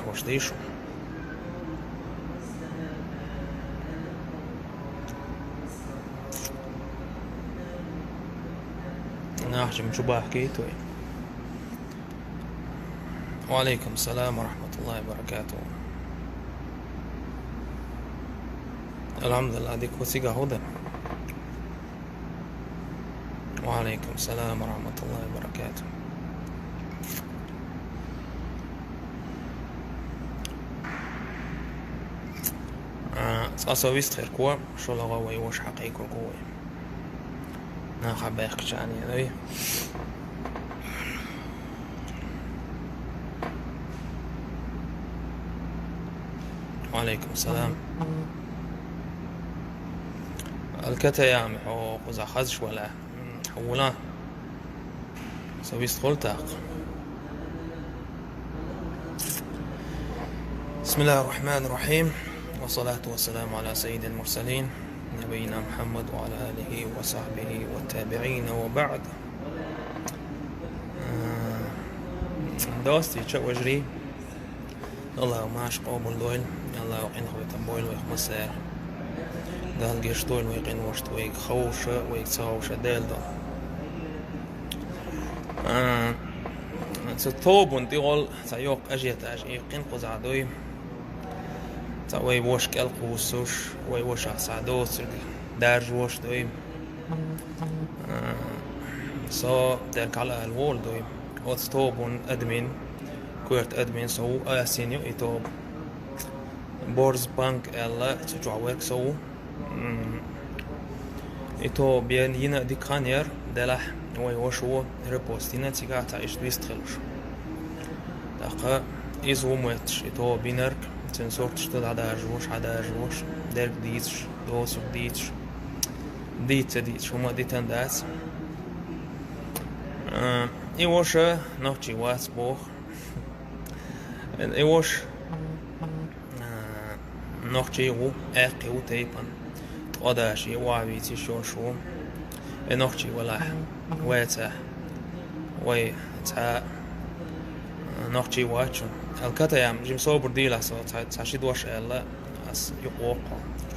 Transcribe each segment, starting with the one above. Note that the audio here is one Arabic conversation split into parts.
وش ديشو ناحجم شو بحكيتو. وعليكم السلام ورحمة الله وبركاته. الحمد لله ديك وسيقى هدى. وعليكم السلام ورحمة الله وبركاته. أصلا ويستخير كوا شو لغوي وش حقيقو كوا ناخب يخشاني ذي. وعليكم السلام. الكتا يا محو قزا خزش ولا حولان سويست خلتاق. بسم الله الرحمن الرحيم، والصلاة والسلام على سيد المرسلين نبينا محمد وعلى آله وصحبه والتابعين وبعد. دوستي شو وجري الله ماش قوبل دويل الله وقين خويتم بويل ويخ مسار دال جيش دويل ويقين وشت ويك خوش ويك تساوش ديل دو ستوب ونتيغول تايوق أجيت يقين قزع دوي تاوي وش كالقوسوش وي وش عصادوس دارج وش دوي سو ديرك على الوول دوي وستوب ون أدمين كورت أدمين سو آسينيو إتوب بورز بانك ألا تجعوك سو إتو بيان ينا دي كانير دلح وي وشو ريبوستينا تيجا تعيش بيستخلوش دقا إزو مويتش إتو بينرك تنسور تشتد عداجوش ديرك ديتش دوسك ديتش ديتش هما ديتان داس إيوش نوتشي واس بوخ إيوش نوتشي و أقي و تيبان تقداشي وعبيتي شو نوتشي ولا ويتا وي تا نوتشي واتشو الكتا يام جيم صوبر ديلا سو تاشيد وش ألا أس يقوق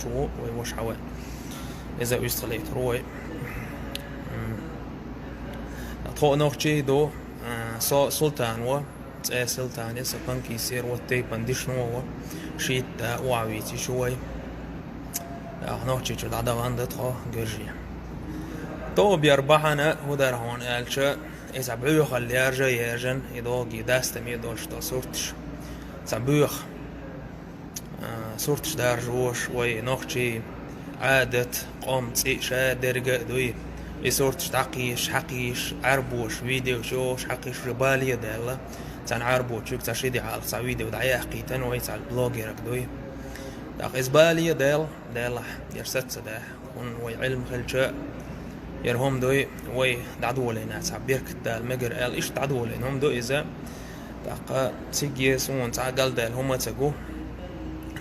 شو ويوش حوا إذا يستليت روي تو نوتشي دو سلطان و سلطان يسبن كيسير وتيبان ديش نو شيت وعويتي شوي نوتشي جد عدا عندت خو جرجي تو بيربحنا هو دار هون ألشة إذا بيوخ اللي يرجن يدوغي داستم يدوش تو صورتش بيوخ صورتش دار جوش وي نوتشي عادت قومت إيشا درجة دوي صورتش تعقيش حقيش عربوش فيديو شوش حقيش ربالية دالا تان عربو تشوك تشيدي على فيديو دعيه حقيقة وي تاع البلوجر دوي داق إزبالية دالا يرست ده وي علم خلشة يرهم دوي وي دعدو لنا تعبير كتال مجر قال إيش دعدو لهم دو إذا داق تيجي سون تاع قال دال هما تجو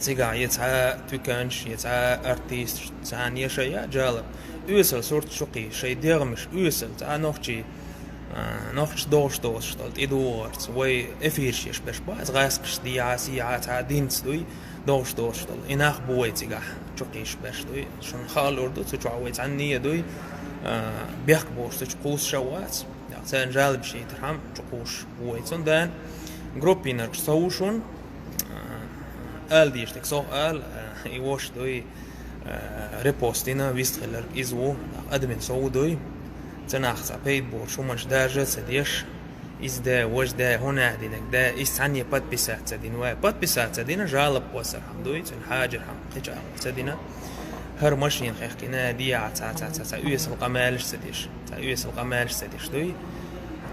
تيجا يتاع تكنش يتاع أرتيست تاع نيشيا جالب يوصل صورت شقي شيء ديرمش يوصل تاع نوختي دوش طلت إدوارد وي إفيرشيش باش باز غاسقش دي عاسيات عادينت دوي دوش طل إناخ بويتيجا شقيش باش دوي شن خال أردو تجعويت عني دوي بيحك بوش تجقوس شوات تان جالب شيء ترحم تجقوش بويتون دان جروبينر سوشون قال ديش تكسو قال يوش دوي ريبوستينا ويستخلر إزو أدمن سو دوي تناخذ بيد بور شو مش داجة سديش إز دا وش دا هنا دينك دا إز ثانية بات بسات سدين واي بات بسات سدينا جالب وسر هم دوي تن حاجر هم خيج سدينا هر ماشين خيخكنا دي تا يوس القمالش سديش تا يوس القمالش سديش دوي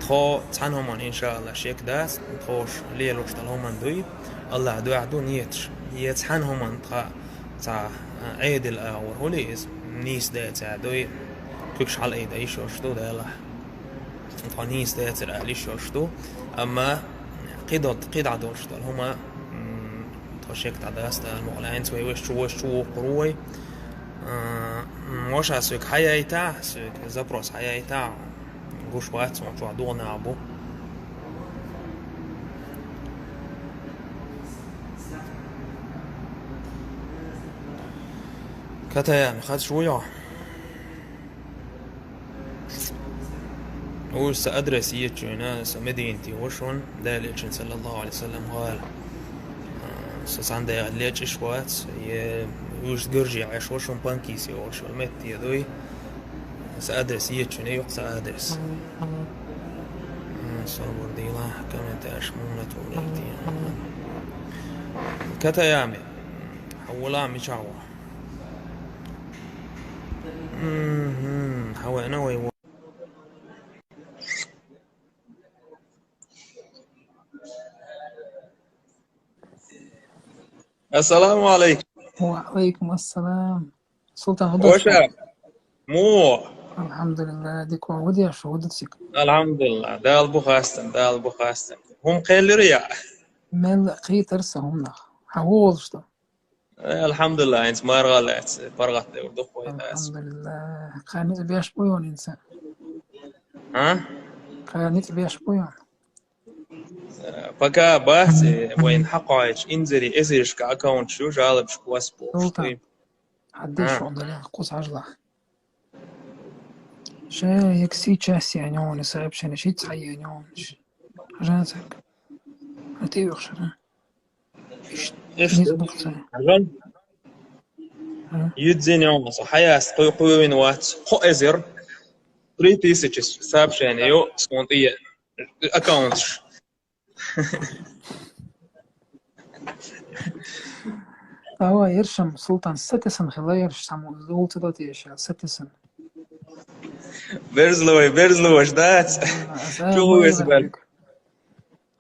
تخو تعنهم إن شاء الله شيك داس تخوش ليل وشتلهم دوي الله دو عدو نيت حنهم تا عيد الأور هوليز نيس دا تا دوي كوكش على ايد ايش وشتو ده الله فانيس ده ترى ليش وشتو اما قيد عدو وشتو هما تشيك تاع داست المغلين سوي وش قروي واش اسوك حياة تاع سوك زبروس حياة تاع غوش وات شو عدو نابو كتايام خد شوية وش أدرس يجونا مدينتي وشون داليتشن صلى الله عليه وسلم قال سس عندي ليش إشوات وش جرجي عاش وشون بانكيسي وشون متي ذوي سأدرس يجونا يقص أدرس صور ديلا كمان تأشمونة وليتي كتايامي حولا مشاوة حوا أنا وي السلام عليكم. وعليكم السلام. سلطان هدى وشا مو الحمد لله ديك ودي شو ودتك الحمد لله دال بخاستن هم قيل ريا مال قي ترسهم نخ حوولشتا الحمد لله انت ما رغلت فرغت ودخ ويتاس الحمد لله قانيت بياش بويون إنسان ها قانيت بياش بويون فكا بات وين حقايش انزري ازرش كاكونت شو جالب شو اسبو سلطان حديش ها شو ضلع قوس عجلة شا يكسي تشاسي عنيون سايب شنا شي تحيي عنيون حاجاتك هتي وخشنا ايش نيز بوخسا عجل يدزين يوم صحياس قوي من وات خو ازر 3 مسجز سابشن يو سونتي اكونت هو يرشم سلطان ستسن خلا يرشم زول تداتي اشياء ستسن بيرزلو ايش ذات شو هو اسبل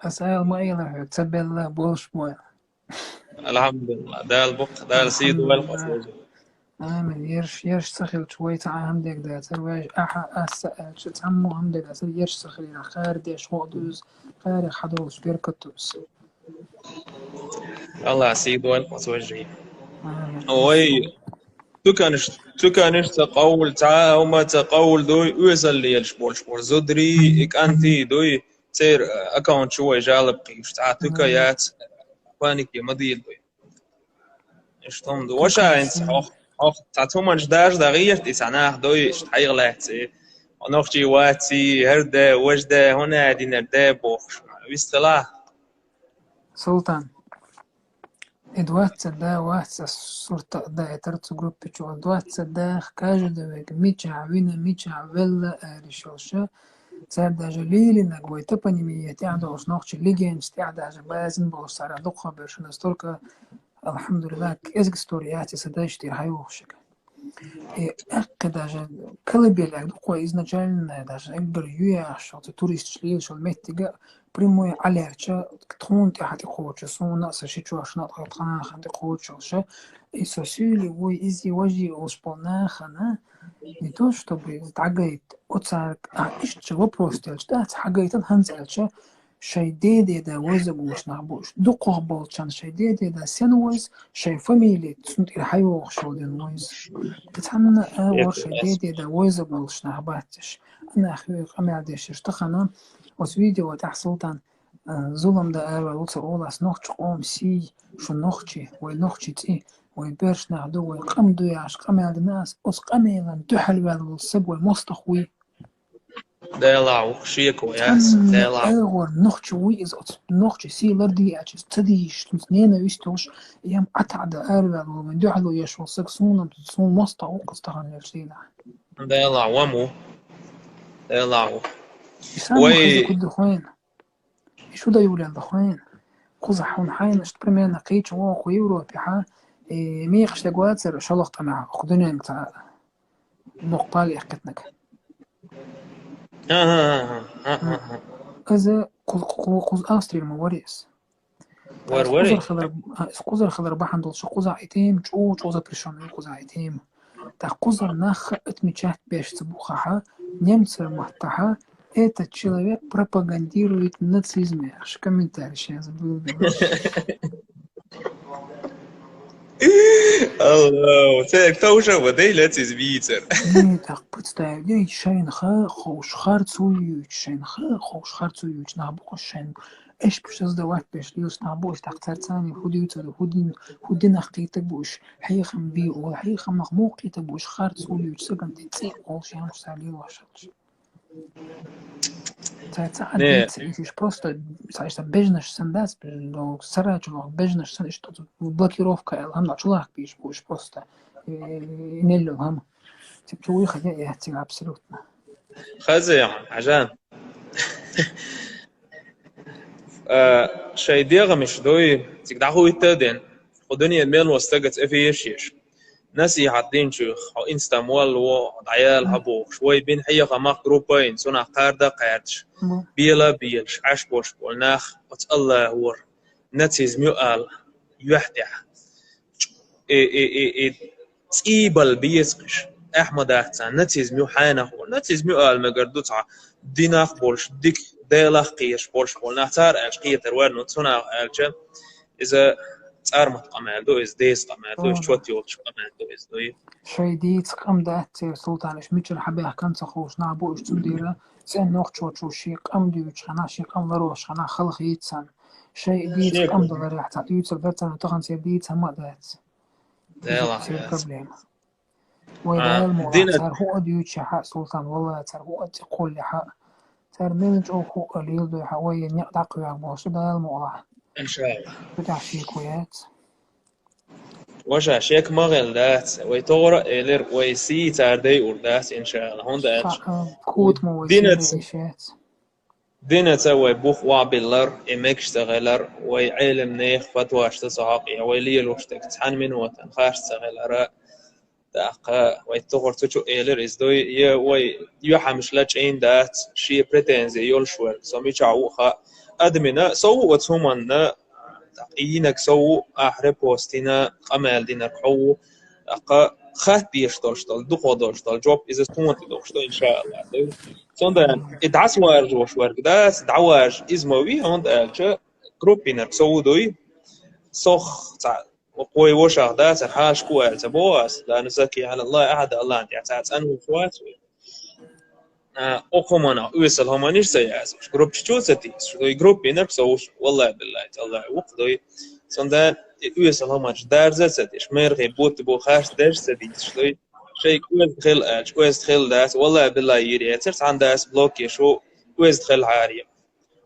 أسأل ما يلعب تبل بولش بوي الحمد لله ده البق ده السيد والقصيد آمن يرش سخل شوي تعهم ديك ده ترويج أسأل شو تعمو هم ديك ده يرش سخل خير ديش وقدوز خير حدوز بيركتوز الله سيد والقصيد آمن وي تكانش تقول تعا وما تقول دوي ويسال لي الشبول زدري إك أنتي دوي تير أكاونت شوي جالب قيش تعا تكايات فانك مديل دوي اشتم دو وشا انت حق تعتهم انجداش دغير تسعناه دوي اشتحيغ لاتي ونوختي واتي هردا وجدا هنا دي نردا بوخش بيستلا سلطان إدوات دا واتس الصورة دا إترت جروب بيشو إدوات دا خكاجو دويك ميتشا وينا ميتشا ويلا ريشوشا سعد جليل إنك ويتبني ميتي عدو أصناقش ليجين استعد عجبازن بوصار دقة برشنا ستوركا الحمد لله إزق ستورياتي سداش تير هاي وخشك أكد عجل كل بيلعك دقة إذن جالنا داش أكبر يويا شاطي توريست شليل شو الميتيجا بريمو على هرشا تخون تي حتى قوتش سون ناس شيء شنات قطعنا خندي قوتش شا إساسيلي وي إزي وجي أسبوعنا خنا نتوش طبي تعجيت أتصارك إيش شو بروستيلش ده تعجيت هنزلش شيء دي دا وزبوش نعبوش دقة بولشان شيء دي دا سنويز شيء فاميلي تسنت الحيوة وخشودين ويز تتحمل أور شيء دي دا وزبوش نعباتش أنا أخوي قمي عديش اشتخنا وفيديو تاع سلطان ظلم دا أروا وصل أولاس نوخش قوم سي شو نوخشي ونوخشي تي ويبرش نعدو ويقمدو يعش قمي عد الناس أس قمي لن تحل والصب والمستخوي ديلاو شيك وياس ديلاو أور نوخشي ويز أس نوخشي سي لردي أجس تديش تنينا ويستوش يام أتعد أروا ومن دحلو يشو سكسونا تسون مستخ وقستخان يرسينا ديلاو ومو ديلاو وي كد خوين شو دا يولي الدخوين قزح ونحين اشتبرمي نقيتش واقو يورو بيحا ميخش تقوات سر شلقت معه خدوني انت بقبالي احكتنك إذا قز أستري المواريس قزر خضر بحن دول شو قزع ايتيم شو قزر بريشون قزع ايتيم تا قزر ناخ اتميشات بيش تبوخها نيمتر محتها этот человек пропагандирует нацизм. Аж комментарий сейчас был. الله وتاك توشة ودي لا تزبيتر Nee, tak представь, я шайн хош харцуют, шайн хош харцуют, на бок шайн. Эш пишаз давать пеш лиус на бош так царцани худиют худин ахтيتك بوش حيخم بي ولا حيخم مخموقيتك بوش خارцуют سكن تي ол шам сали лошадь. Царца не дит, если просто, знаешь, бежнешь сандас, но сарачу бежнешь сан что тут блокировка, ам на чулах пиш будешь просто нелло هم. تبكي خليها يهتم абсолютно. خزي عجان شي ديغا مش دوي تقدعو يتدين خدني الميل واستقت افيشيش ناسي حاطين شيخ او انستا مول و عيال هبو شوي بين حيقة ما جروبين سونا قاردة قاردش بيلا بيلش عش بوش بولناخ الله هور نتيز ميوال يحدح تيبل بيسقش احمد احسن نتيز ميو حانه نتيز ميوال مقردوتع ديناخ بولش ديك ديلاخ قيش بولش بولناخ تار اش قيه تروار نتسونا الجا اذا صار متقمل دو از ديس قمل دو شوت يوتش قمل دو از دو شي دي تقام دات سلطان اش ميتر حبه كان تخوش نعبو اش تنديره سن نوخ شو شي قام ديوش خنا شي قام وروش خنا خلق يتسن شي دي تقام دغري حتى يوتر فتن تخن سي دي تما دات يلا بروبليم ويدا الموضوع صار هو ديوش حق سلطان والله صار هو تقول لي حق صار منج او هو قليل دو حوي نقطع قيام بوش ده الموضوع ان شاء الله بتاع شيكويات وجه شيك مغل دات ويتورا إلر ويسي تاردي أرداس إن شاء الله هون دات كود موسيقى دينة ويبوخ وعبلر إمكش تغلر ويعلم نيخ فتواش تصعقي ويلي الوشتك تحن من وطن خاش تغلر داقا ويتغر تشو إلر إزدوي يحمش لاتشين دات شي بريتنزي يولشور سمي شعوخا أدمنا سو وتهمنا إينك سو أحرى بوستينا أمال دينك حو أقا خات بيشتغل دخل جوب إذا تكون تدخل إن شاء الله sondern das war so schwer das دعواج إزموي هند ألجا جروبينر سو دوي صخ وقوي وشاق ده سرحاش كوال تبواس لا نزكي على الله أحد الله أنت تعتز أنه فوات أقومنا ويصل هم نرسياس جروب شو ستيس شو جروب ينرسوش والله بالله الله وقضي sondern ويصل هم درزة ستيش مرغي بوت بوخاش درز ستيس شو شيء كويس تخيل داس والله بالله يري ترت عن داس بلوكي شو كويس تخيل عارية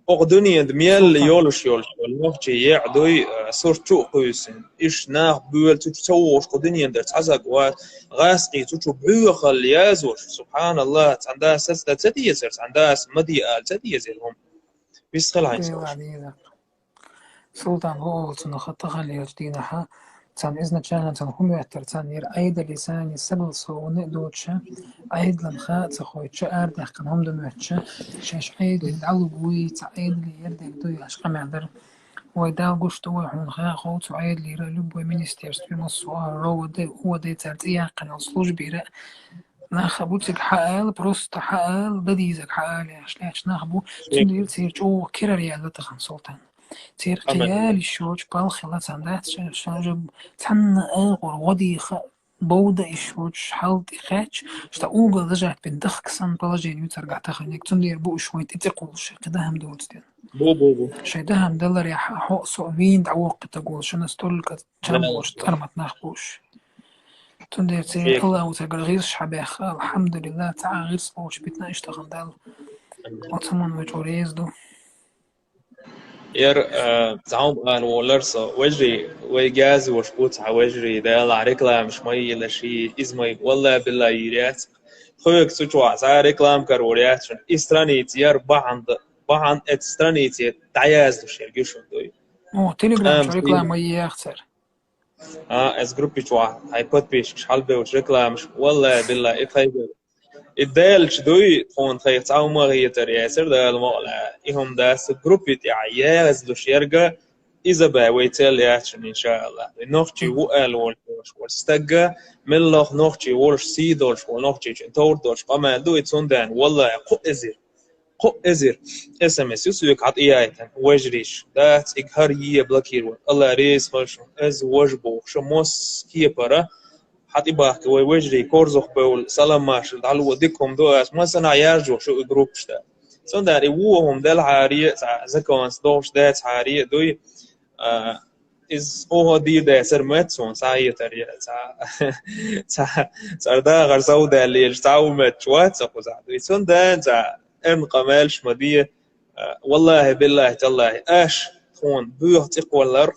أقدني دميل يولش والنفجي يعدوي صورتو قوسين إيش ناخ بول تتسوش قدني درت عزق غاسقي تشو بعوخ اليازوش سبحان الله عندها سلسلة تدي سرت عندها مدي آل تدي زيهم بيسخل عين سلطان هو تنخطها ليجدينها تان إذن كان تنهم يحتر تان ير أيد لساني سبل صون دوتشا أيد لمخا تخويتشا أرد أخكنهم دموتشا شاش أيد للعلو بوي تعيد لي يردك دوي أشقا معدر ويدا قشتو وحون خا خوت وعيد لي رلوب ومينستيرس في مصوار هو دي ترتيا قناة صلوج بيرا ناخبوتك حقال بروست حقال دديزك حقال ياشلاش ناخبو تندير تيرجو كيرا ريال تخن سلطان تير قيال الشوج بالخلاص عندها شنجب تحنا أغور ودي بودة الشوج حالتي خاتش شتا أوغل رجعت بندخك سن بلاجين يترجع تخنيك تندير بو شوي تتقول شيء كده هم دوتين بو شيء ده هم دلر يا حق صعبين دعوق تقول شنو استولك تشامبوش ترمت ناخبوش تندير تير الله وتقول غير شعبيخ الحمد لله تعال غير صوش بيتنا اشتغل دال وطمان وجوريز دو ير تعاون أنا ولرسا وجري ويجاز وشبوت عوجري ده لا ركلام مش مي إلا شيء إزمي والله بالله يريات خويك سوتشوا عزا ركلام كروريات شن إسترانيت ير بعند إسترانيت تعياز لشيء شو دوي تليجرام شو ركلام ويا أخسر از جروبي شوا هاي بوت بيش مش حلبة وش ركلام مش والله بالله إخيبر الدال شدوي فون خيط تعاون ما هي ترياسر ده المقلة إهم داس جروبي تعياز لشيرجا إذا بويتل ياتشن إن شاء الله نوختي وقال والستجا من لخ نوختي ورش سيدولش ونوختي تور دوش قما دو يتسوندان والله قو إزير قو ازر SMS يسويك عطيايتن وجريش دات اكهر يه بلاكيرو الله ريس خشو از وجبو شموس كيبرا حتى باك وجري كورزخ بول سلام ماش دعلو ديكم دو اس ما سنا يارجو شو جروب شتا سون داري وهم دل عارية زكوانس دوش دات عارية دوي is هو دي ده سرمت سون ساية تريا سردا غرزو ده اللي يجتاو متشوات سقوزا سون ده ان قمالش مدية والله بالله تالله اش تكون بيوه تقولر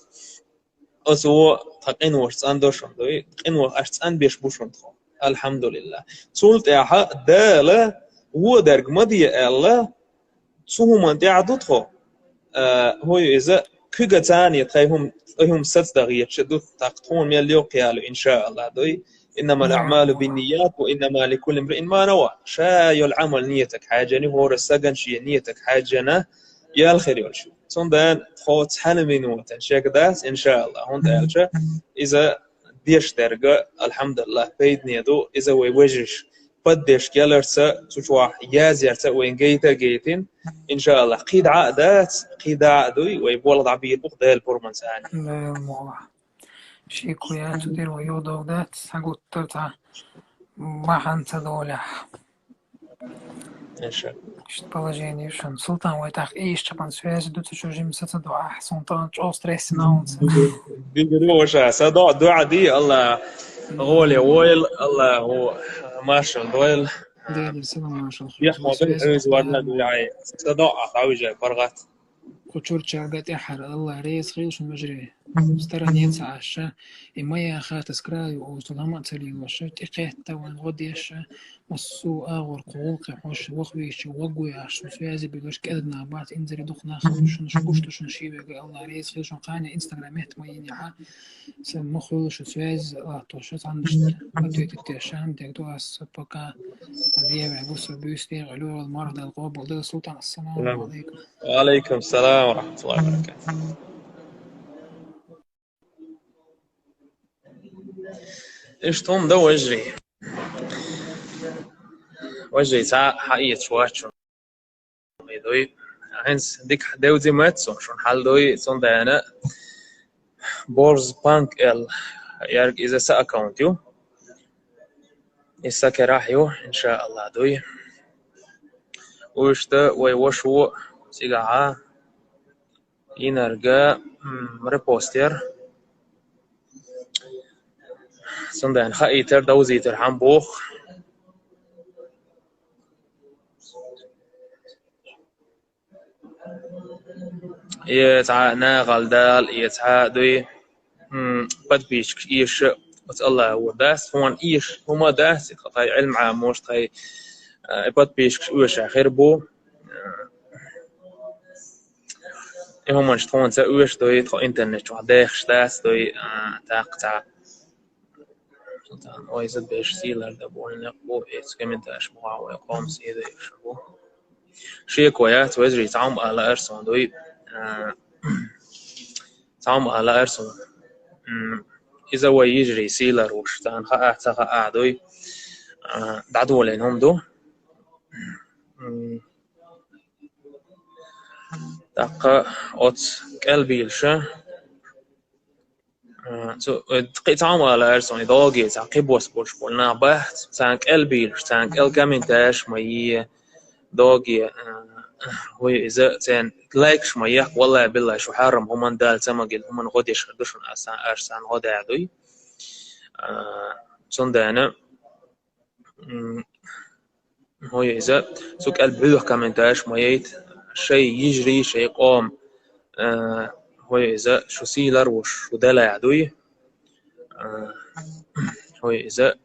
أسوأ تقين وش أندوشون دوي تقين وش أن بيش بوشون تخو الحمد لله سولت إعها دالة هو درج مدية الله سوه من تعدو تخو هو إذا كجا تاني تخيهم ست دقيقة شدو تقطون من اليوم قيالو إن شاء الله دوي إنما الأعمال بالنيات وإنما لكل امرئ ما نوى شاي العمل نيتك حاجة هو رسجن شي نيتك حاجة يا الخير يرشو صندان خوت حلمين وتن شكداس إن شاء الله هون دالشة إذا ديش درجة الحمد لله بيدني دو إذا ويوجش بديش كيلرسا تشوح يازيرسا وين جيتين إن شاء الله قيد عقدوي ويبولد عبير بقدال برمانساني لا الموضوع شي كويات تدير ويوضو دات حقو ترتع ما حنت دولح إن شاء الله положение шон султан ويتاخ ايش طبعا سويس دوت شوجي مسات دو احسن طبعا جو ستريس ناونس دي وشا صدع دعاء دي الله غولي ويل الله هو مارشال دويل دير سلام ما شاء الله يحمد الحوز ولا دعاء صدع عاوجة فرغات كوتشور شاقات احر الله ريس خيل شو مجري سترن ينسى عشا إما يا خات سكراي وصلهم أتري وش تقيه توان غديش والسوء أغور قوق حوش وخويش وقوي عش وسوازي بيقولش كأدنا بعض إنزري دخنا خوش نشكوشت شن شيء بيقول الله ريس خيل شن قاني إنستغرامات مين يحا سم خوش سواز توشت عندش بديت التشام تقدو السبكة هذه بعبوس بيستي علو المرض القوب ولد السلطان السلام عليكم وعليكم السلام ورحمة الله وبركاته إيش توم ده وجري ساعة حقيقة شوات شون دوي هنس ديك داودي ماتسون شون حال دوي صون ده أنا بورز بانك يارك إذا سا أكاونتيو إسا كراحيو إن شاء الله دوي وشتا ويوشو سيقاعا ينرجع ريبوستير صندان خايتر دوزي ترحم بوخ يتعا ناغل دال يتعا دوي بد بيش إيش بس الله هو داس هون إيش هما داس قطعي علم عاموش تاي بد بيش إيش آخر بو هم شتون سأوش دوي تخو إنترنت وحداخش داس دوي تاقطع ويزد بيش سيلر دبون نقبو إيس كمنتاش مغا ويقوم سيدة يشبو شيء كويات ويزري تعام على أرسون دوي تعام على أرسون إذا هو يجري سيلر وشتان خاء دوي دعدو لينهم دو دقة أوت قلبي الشا تعام على أرسون دوغي تعقب وسبوش بولنا بحث تانك قلبي تانك الكامنتاش مي دوغي هو إذا تان لايك شمية والله بالله شو حرم هم دال تماجل هم غديش خدوشون أرسان غدا عدوي صندانة هو إذا سوق قلبي كامنتاش ميت شيء يجري شيء قام هو إذا شو سيلر وشو دلا عدوي هو إذا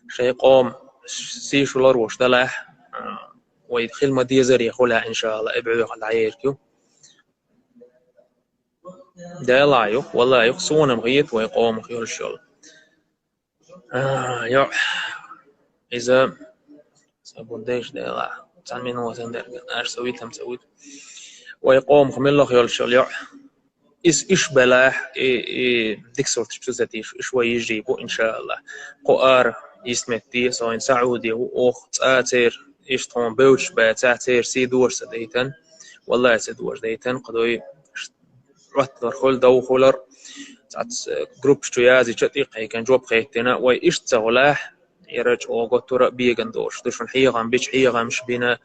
شيء قام سيشولر وش دلا ويدخل مديزر يخلها إن شاء الله ابعدوا على عيركو ده لا يق والله يقصون مغيت ويقوم خير الشغل يا إذا سبوديش ده لا تعمين هو تندر أش سويت هم سويت ويقوم خمل الله خير الشغل يا إيش بلاح ديك صورت شوزتي شوي يجيبوا إن شاء الله قار يسمتي سواء سعودي وأخت آتر إشتون بوش بتاعتير سيدور سديتن والله سيدور ديتن قدوي رتلر خل دو خلر تاعت جروب شتويازي تشتيق هي كان جوب خيتنا وإيش تغلاح يرج أو قطر بيجن دوش دوشن حيغان بيش حيغان مش بينا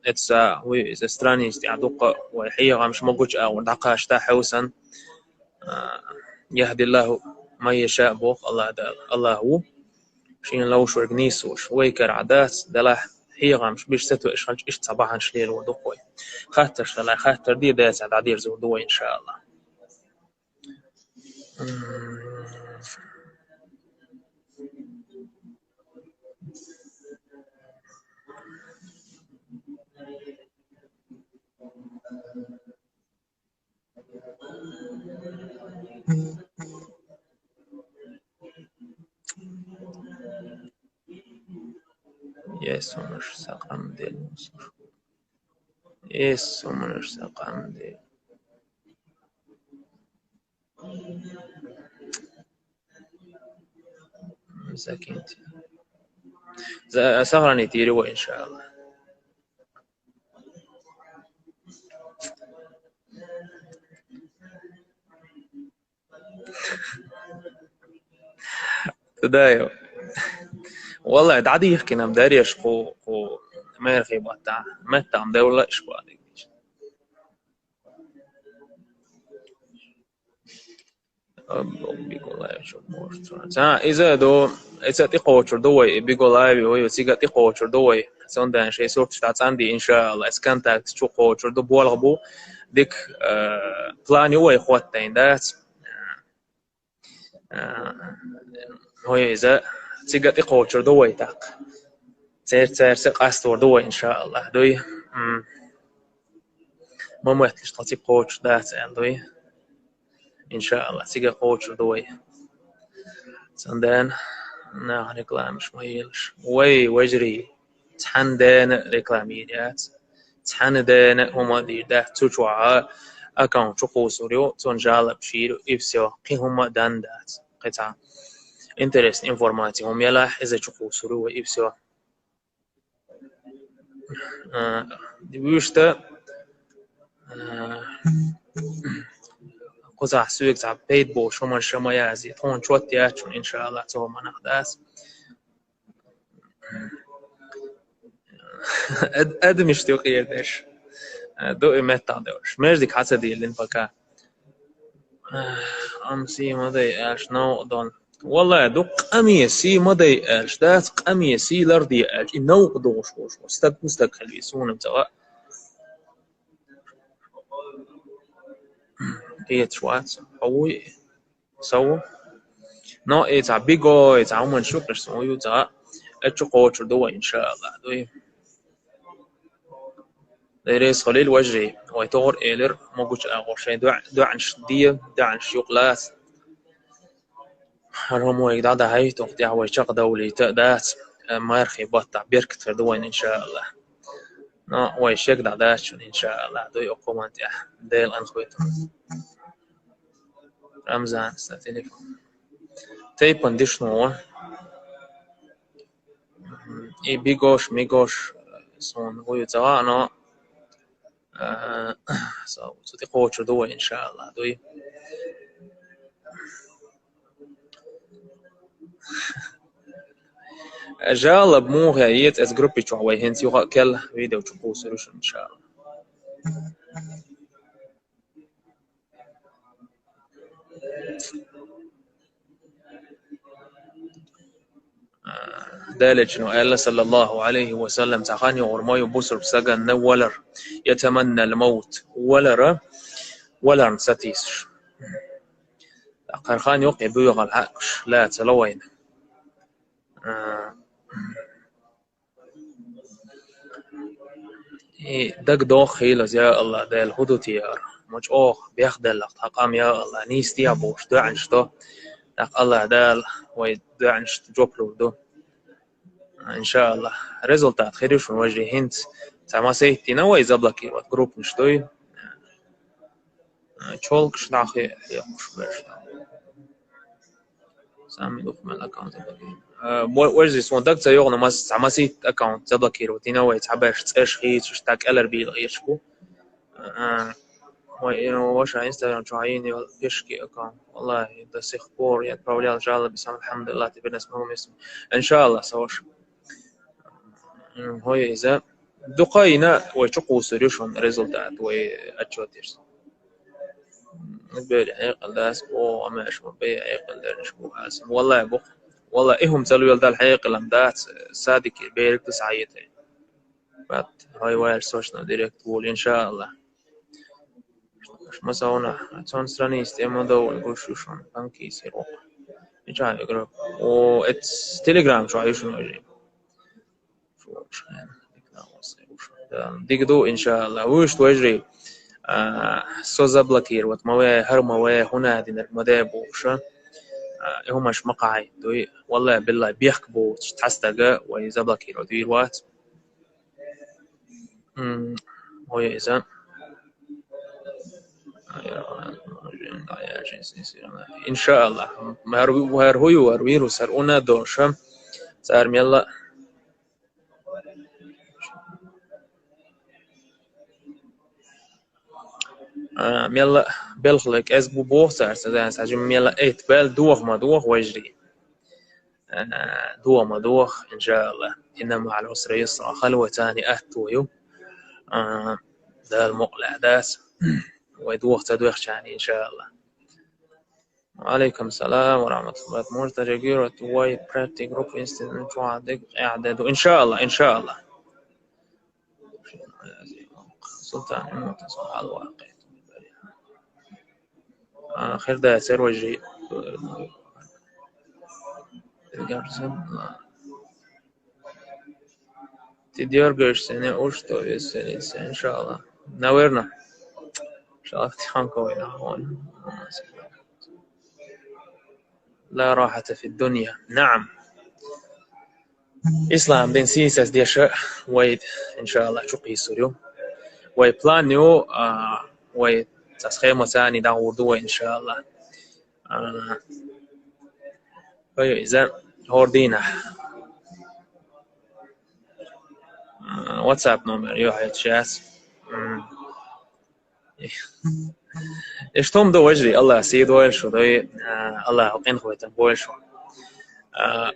اتسا وإذا ستراني استعدوق وحيغان مش موجود أو دقاش تا حوسن يهدي الله ما يشاء بوق الله دال الله هو شين لوش ورقنيسوش ويكر عدات دلاح حيغان مش بيش ستو إيش صباحا شليل ودقوي خاطر شلا خاطر دي داس على عدير زودوي إن شاء الله. Yes, sonuç sakam değil. Yes, sonuç sakam değil. مساكين سهراني تيري إن شاء الله. تدايو والله دعدي يحكي نام داري يشقو ما يرخي بطع ما تعم دولة إشقو عليك بيقول لا يشوف إذا تقوى دوي بيقول لا بيقول سيجا تقوى دوي سندان شيء صورت شتات عندي إن شاء الله إسكانتاكت شو قوة دو بولغبو ديك بلاني هو إخواتين دات هو إذا سيجا تقوى دوي تاق تير سقاستور دوي إن شاء الله دوي ما مهتلش تعطي قوة دات دوي إن شاء الله سيجا قوة دوي سندان نا ريكلام مش مهيلش وجري تحندان ريكلاميات تحندان هما دي ده تشوعا أكون شقو سوريو تنجال بشير إفسيو قي هما دان دات قطع انترست انفورماتي هم يلا إذا شقو سوريو إفسيو دي بيشتا قزح سويك تاع بيت بو شو من شما يازي تون شوت ياتشون إن شاء الله تو ما نخداس أدمش تقير داش دو إمت تعدوش ماجدك حسدي اللي نفكا أمسي مضي أش نو دون والله دو قميسي مضي أش دات قميسي لردي أش إنو قدوش وش مستقل يسون متوا هي تشوات قوي سو نو إتس بيجو إتس عمون شكر سويو تا أتشقو دو إن شاء الله دوي دريس خليل وجري ويتور إيلر موجود أغور شيء دع عن شدية دع عن شيوقلات هرهم ويقدر ده هاي تقطع ويشق دولي تأدات ما يرخي بطع بيركت دوين إن شاء الله نا ويشق دعداش إن شاء الله دوي أقوم أنت ديل أنخويتهم رمزان ستليفون تيبون ديشنو إي بيجوش ميجوش سون هو يتوانا ستي قوتش دوي إن شاء الله دوي جالب مو غايت از جروبي شوي هنسي وكل فيديو تشوفوا سولوشن إن شاء الله دالج إنه قال صلى الله عليه وسلم تخاني ورماي بوسر بسجن ولر يتمنى الموت ولر ستيس آخر خان يوقع بيوغ الحقش لا تلوين دق دوخيل يا الله دال هدو تيار مش بياخد لك حقام يا الله نيستي أبوش دعنشتو دق الله دال ويدعنشت جوبلو دو إن شاء الله ريزولتات خيرش من وجه هنت تما سيتي نوا يزبلكي وجروب نشتوي تشولك شناخي يقش برش Sami dokument account where's this one دكتور يغنى مس عمسيت account زبكير وتينوي تعبش تشخيص اشتاك ألر بيل غيرشكو وش على انستغرام شعيني يشكي account والله ده سيخبور يعني براولي الجالة بس الحمد لله تبين اسمهم اسم إن شاء الله سوش هو إذا دقينا ويشقوا سوليوشن ريزلتات وأتشوتيرز نقبل عيقل داس أو أما إيش مبيع عيقل دارش بو حاسم والله يا بخ والله إهم زلوا يلدا الحقيقة لمدات صادق بيرك تسعيتين بعد هاي واير سوشنا ديركت وول إن شاء الله مش مسونا تون ستراني استيما دو نقولشون بانكي سيروق إن شاء الله يقرب و إتس تيليجرام شو عايشون وجري شو ديقدو إن شاء الله وش توجري سوزا بلاكير وتمويه هرمويه هنا دين المدابو شو همش مقعي دوي والله بالله بيحكبو تحستجا ويزبلاكير ودير وات هو إذا إن شاء الله مهر هو ورويرو سرقنا دوشة سار ميلا ميلا بلخلك أزبو بوه سار سدان ساجم ميلا إيت بال دوخ ما دوخ ويجري دوخ ما دوخ إن شاء الله إنما على العسر يسرى خلوة تاني أهتويو ده المقلع داس ويدوخ تدوخ شاني إن شاء الله. وعليكم السلام ورحمة الله مرتجى واي براتي جروب انستنت وعدك إعداد إن شاء الله إن شاء الله. سلطان المتصل على الواقع خير ده سير وجهي تديار قرشتني أوشتو يسليس إن شاء الله نورنا إن شاء الله افتحان كوينا هون لا راحة في الدنيا نعم إسلام بن سيساس ديشا ويد إن شاء الله شقي سوريو وي بلانيو وي تسخيمو ثاني داور دو إن شاء الله وي إذا هوردينا واتساب نمبر يوحي شاس إيش توم دو وجري الله سيد ويلشو دوي الله حقين خويتن بويلشو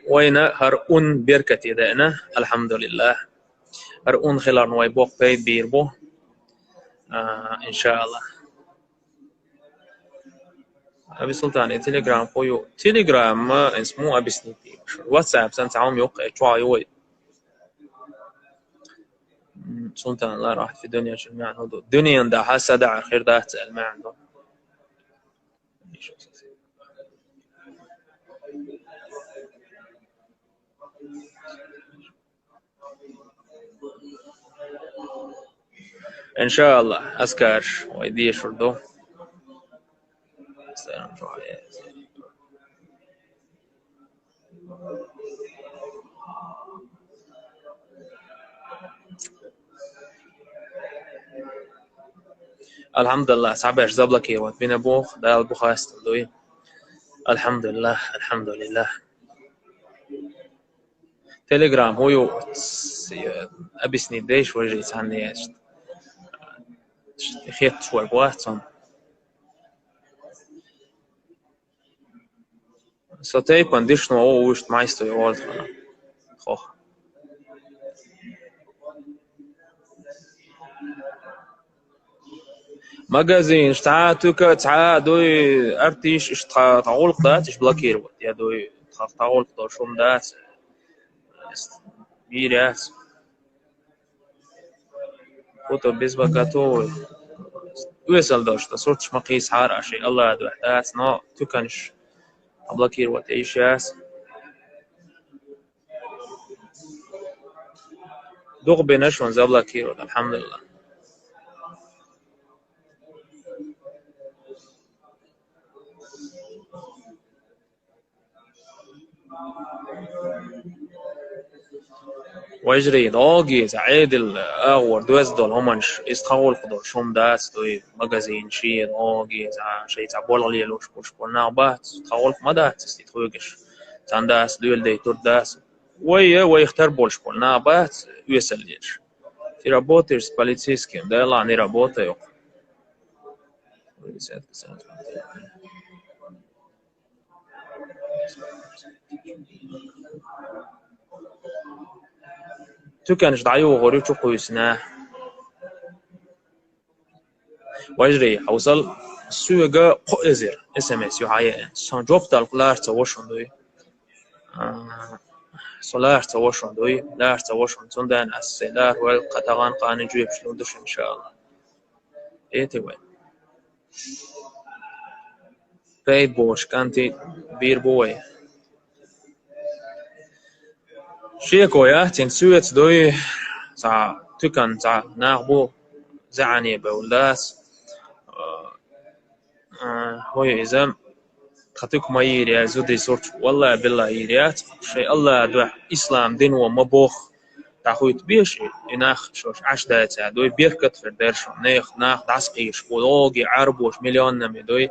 وين هرؤون بيركتي دائنا الحمد لله هرؤون خلال نوي بوق بيت بيربو إن شاء الله أبي سلطان تيليجرام فويو تيليجرام اسمه أبي سنيتي واتساب سنتعاهم يوقع شوي يوي سلطان الله راح في الدنيا جميعا هدو الدنيا دا حاسة دع خير دا تسأل ما عنده إن شاء الله أذكر ويدي شردو السلام عليكم الحمد لله صعبش زبلك يوت بين بوخ دا البخاست دوي الحمد لله الحمد لله تليجرام هو أبي سنيديش وجري ثاني خيط شوي بواتهم سوتي كونديشنو أو وش مايستو يوالد خنا خوخ ماجازين اشتعاتك تعادوي أرتيش اشتعول قدات اش بلاكير وقت يا دوي تعول قدار شوم دات بيرياس كتب بيزبقاتو ويسال دوش تصورتش مقيس حار أشي الله دو احداث نو تكنش بلاكير وقت ايشاس دوغ بينشون زي بلاكير وقت الحمد لله ويجري ضاقي زعيد الأغور دوز دول همانش استخول قدر شوم داس دوي مجازين شيء ضاقي زع شيء تعبول عليه لوش بوش بنا بات تخول ما دات استخويش تانداس ليل دي ترداس ويختار بولش بولنا بات يسليش في رابوترز полицейским да ла не работаю تو كانش ضعيو غوري تشوقو يسنا واجري حوصل سوغا قوزر اس ام اس يحيى سان جوب تالقلار توشون دوي سولار توشون دوي لار توشون تندان السلار والقطغان قاني جويب شنو دش ان شاء الله ايتي وين بيت بوش كانتي بير بوي شيكو يا تين سويت دوي تا تكن تا ناغبو زعني بولاس هو إذا خطيك ما يريا زودي صورت والله بالله يريات شيء الله دو إسلام دين ومبوخ تاخويت بيش إناخ شوش 10 دقيقة دوي بيركت في الدرش ناخ دعسقيش بولوجي عربوش مليون نمي دوي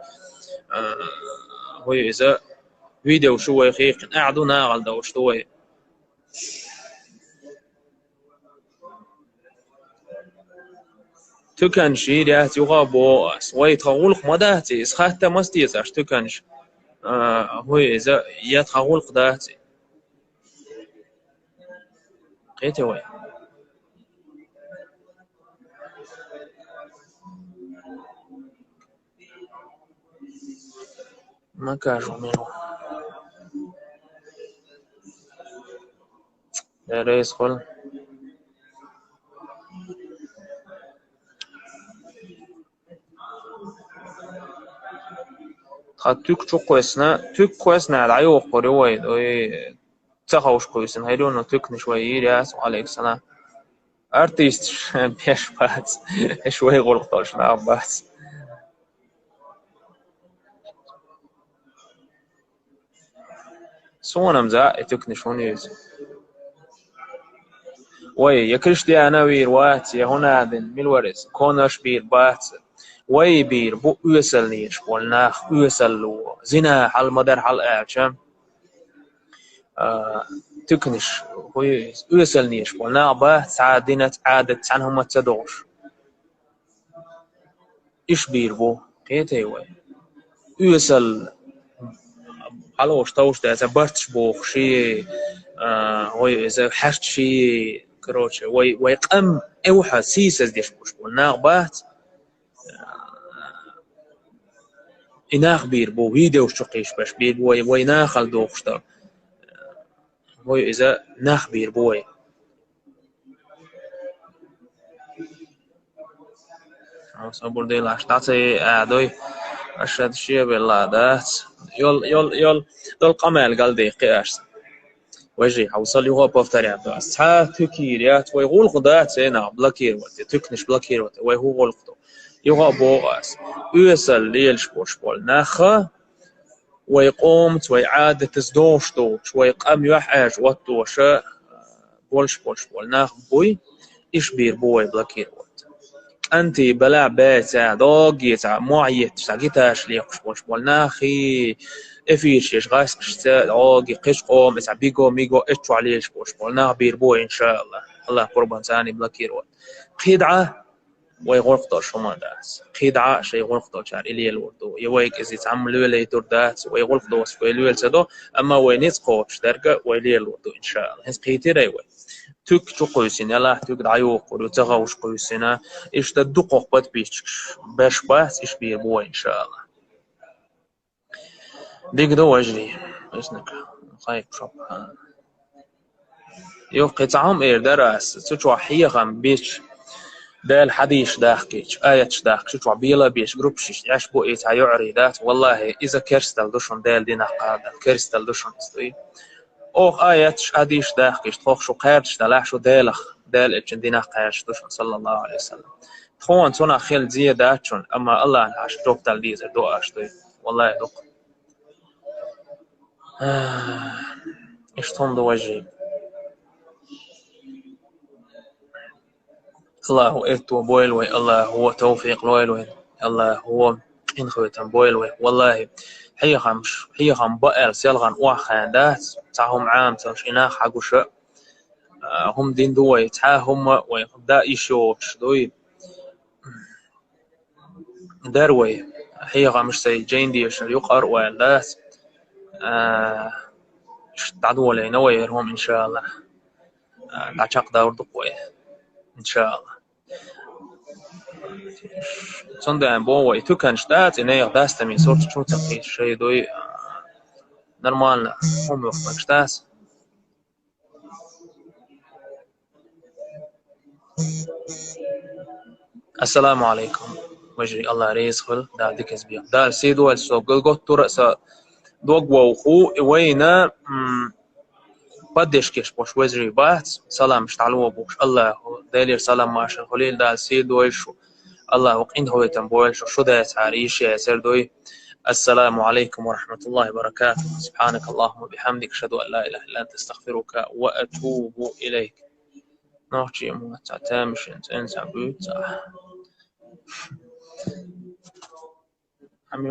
هو إذا فيديو شوي خيق قاعدو ناغل دوش دوي تكنش يريات يغابو ويتغولق مداتي إسخاتا مستيزاش تكنش هو إذا يتغولق داتي قيتي وين ما كاجو منو يا ريس خل تك تك كويسنا على عيوق قروي دوي تخوش كويسن هيدونو تك نشوي يرياس وعليك السلام ارتيست بيش بات شوي غلطوش نعم بات سونم زا تك نشون يز وي يكرش دي انا وير وات يا هنا دن ملورس كونش بير بات وي بير بو يسل نيش والناخ يسلو زنا على المدار على اعشام تكنش هو يسل نيش والنا بات سعادينة عادة عنهم تدوش إيش بير بو قيتي وي يسل على وش توش ده إذا برتش بوخ شيء هو إذا حشت شيء كروتش ويقام أوحى سيسز ديش بوش والنا بات إناخ بير بو فيديو شقيش باش بير بو ويناخل دوخشتا هو إذا ناخ بير بوي صبر دي لاش تعطي أدوي أشهد شيء بالله دات يول دول قمال قال دي قياس وجري حوصل يوها بفتري عبد ساعة تكيريات ويقول قدات هنا بلاكير وتي تكنش بلاكير وتي ويهو غلقتو يوها بوغاس يوصل ليلش بوش بول ناخا ويقوم ويعاد تزدوش دوش ويقام يحاج وطوش بولش بول ناخ بوي إيش بير بوي بلاكير وت أنت بلا بيتا دوغي تا معيت تاقيتاش ليقش بولش بول ناخي إفيش يش غايس كشتا دوغي قش قوم إسا بيقو ميقو إتشو عليش بولش بول ناخ بير بوي إن شاء الله الله قربان ثاني بلاكير وت قيدعة ويغرقطو شما داس خيدعة شي غرقطو شار إلي الوردو يويك إزي تعملوا لي دور داس ويغرقطو وسكويلو يلسدو أما وينيس قوش درقة ويلي الوردو إن شاء الله هنس قيتي ريوي تك شو قوسين يلا تك دعيو قولو تغاوش قوسينا إيش تدقوق بات بيشكش باش باس إيش بيربوه إن شاء الله ديك دو وجري إسنك خايف شوب يو قطعهم إير دراس تشوى حيغم بيش دال حديش داخكيش آياتش داخكيش وعبيلا بيش جروبشيش يعش بو إيتا يعري دات والله إذا كرستال دوشون دال دينا قادة كرستال دوشون استوي أوخ آياتش حديش داخكيش تخوخ شو قيرتش دلاح شو دالخ دال إتشن دينا قيرتش دوشون صلى الله عليه وسلم تخوان تونا خيل زي داتشون أما الله عش دوك دال ديزر دو أشتوي والله دوك إيش تندو وجهي الله هو إتو بويلوي الله هو توفيق لويلوي الله هو إن خويتن بويل والله هي خم بقى سيلغان واخندات تاهم عام تاش إنا حقوش هم دين دوي تاهم ويقدا يشوش دوي داروي هي غامش سي جين ديش يقر ولاس تعدو لي نويرهم إن شاء الله تعشق دور دقوي إن شاء الله صندوق بوي تكن شتات إنه يقداس تمي صورت شو تقي شيء دوي نورمال هم وقت مكشتاس السلام عليكم وجري الله ريسخل دا ديكس بيا دا سيدو السوق قلقوت رأس دوق وخو وينا بديش كيش بوش وزري بات سلام اشتعلوا بوش الله دالير سلام ماشا خليل دا سيدو يشو الله وقين هو يتنبويل شو دا يتعريش يا سيردوي السلام عليكم ورحمة الله وبركاته سبحانك اللهم وبحمدك أشهد أن لا إله إلا أنت أستغفرك وأتوب إليك نوحي موتا تامش انت بوتا عمي